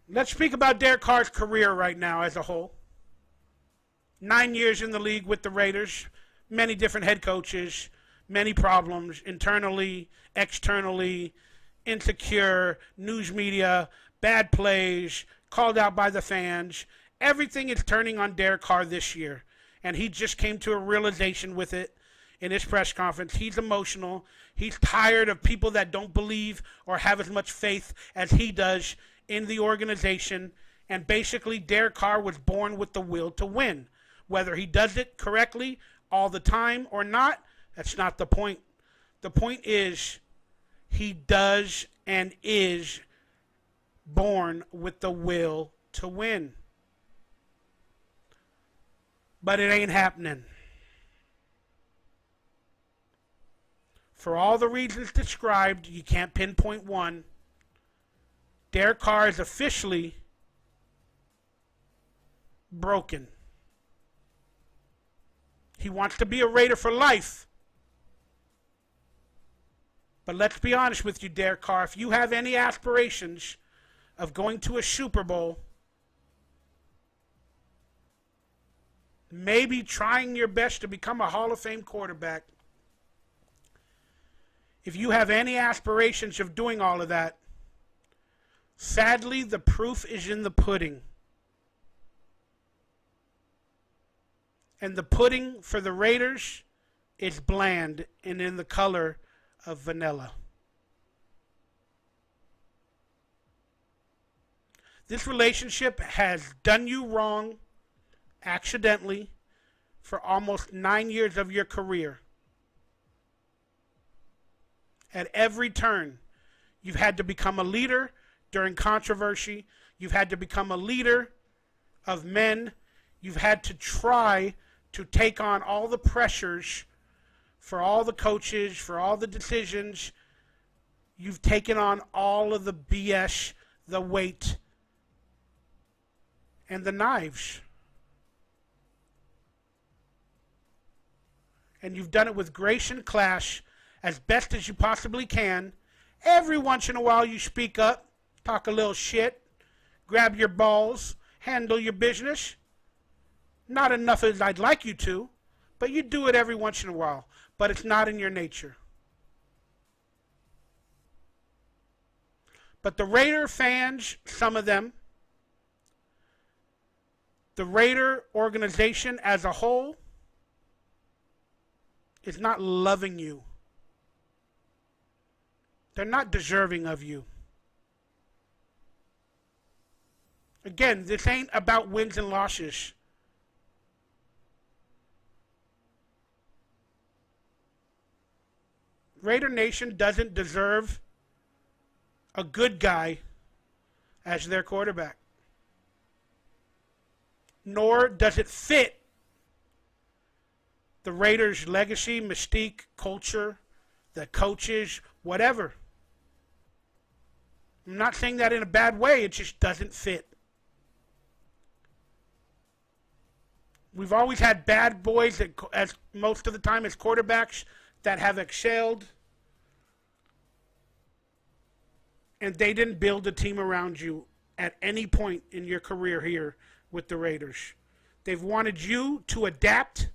Let's speak about Derek Carr's career right now as a whole. 9 years in the league with the Raiders, many different head coaches, many problems internally, externally, insecure, news media, bad plays, called out by the fans. Everything is turning on Derek Carr this year, and he just came to a realization with it in his press conference. He's emotional. He's tired of people that don't believe or have as much faith as he does in the organization. And basically, Derek Carr was born with the will to win. Whether he does it correctly all the time or not, that's not the point. The point is he does and is born with the will to win. But it ain't happening. For all the reasons described, you can't pinpoint one. Derek Carr is officially broken. He wants to be a Raider for life. But let's be honest with you, Derek Carr. If you have any aspirations of going to a Super Bowl, maybe trying your best to become a Hall of Fame quarterback, if you have any aspirations of doing all of that, sadly, the proof is in the pudding. And the pudding for the Raiders is bland and in the color of vanilla. This relationship has done you wrong accidentally for almost 9 years of your career. At every turn, you've had to become a leader during controversy. You've had to become a leader of men. You've had to try to take on all the pressures for all the coaches, for all the decisions. You've taken on all of the BS, the weight, and the knives. And you've done it with grace and class as best as you possibly can. Every once in a while you speak up, talk a little shit, grab your balls, handle your business. Not enough as I'd like you to, but you do it every once in a while. But it's not in your nature. But the Raider fans, some of them, the Raider organization as a whole, is not loving you. They're not deserving of you. Again, this ain't about wins and losses. Raider Nation doesn't deserve a good guy as their quarterback. Nor does it fit the Raiders' legacy, mystique, culture, the coaches, whatever. I'm not saying that in a bad way. It just doesn't fit. We've always had bad boys that, as most of the time as quarterbacks, that have excelled, and they didn't build a team around you at any point in your career here with the Raiders. They've wanted you to adapt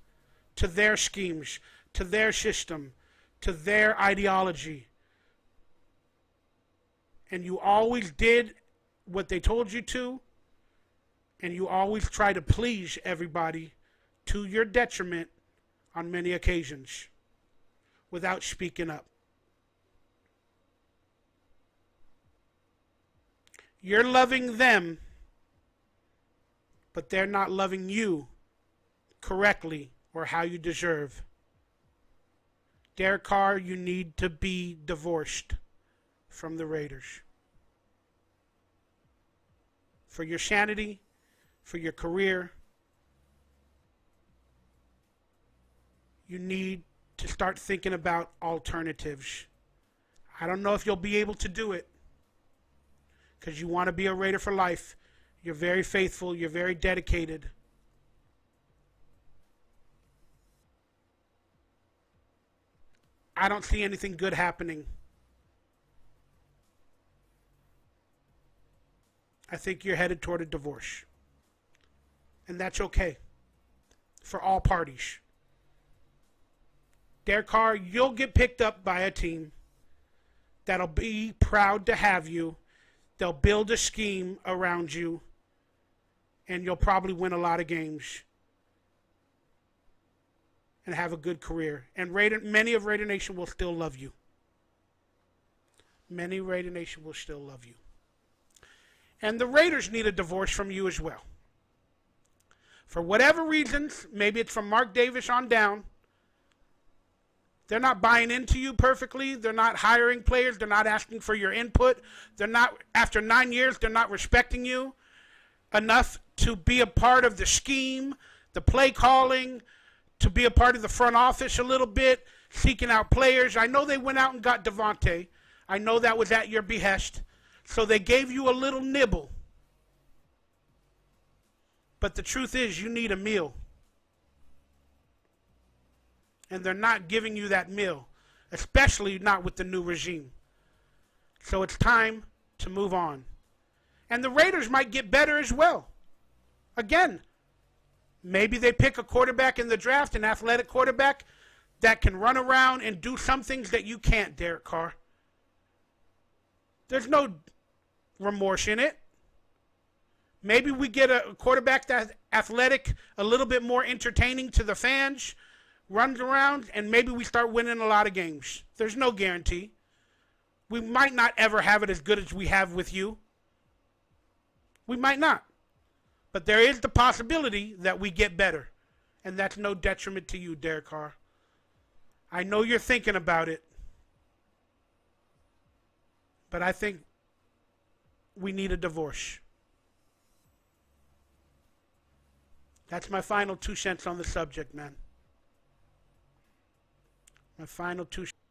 to their schemes, to their system, to their ideology. And you always did what they told you to, and you always try to please everybody to your detriment on many occasions without speaking up. You're loving them, but they're not loving you correctly or how you deserve. Derek Carr, you need to be divorced from the Raiders. For your sanity, for your career, you need to start thinking about alternatives. I don't know if you'll be able to do it because you want to be a Raider for life. You're very faithful. You're very dedicated. I don't see anything good happening. I think you're headed toward a divorce. And that's okay for all parties. Derek Carr, you'll get picked up by a team that'll be proud to have you. They'll build a scheme around you, and you'll probably win a lot of games and have a good career. And many of Raider Nation will still love you. Many Raider Nation will still love you. And the Raiders need a divorce from you as well. For whatever reasons, maybe it's from Mark Davis on down, they're not buying into you perfectly. They're not hiring players. They're not asking for your input. They're not, after 9 years, they're not respecting you enough to be a part of the scheme, the play calling, to be a part of the front office a little bit, seeking out players. I know they went out and got Devontae. I know that was at your behest. So they gave you a little nibble. But the truth is, you need a meal. And they're not giving you that meal, especially not with the new regime. So it's time to move on. And the Raiders might get better as well. Again, maybe they pick a quarterback in the draft, an athletic quarterback that can run around and do some things that you can't, Derek Carr. There's no remorse in it. Maybe we get a quarterback that's athletic, a little bit more entertaining to the fans, runs around, and maybe we start winning a lot of games. There's no guarantee. We might not ever have it as good as we have with you. We might not. But there is the possibility that we get better. And that's no detriment to you, Derek Carr. I know you're thinking about it. But I think we need a divorce. That's my final 2 cents on the subject, man. My final 2 cents.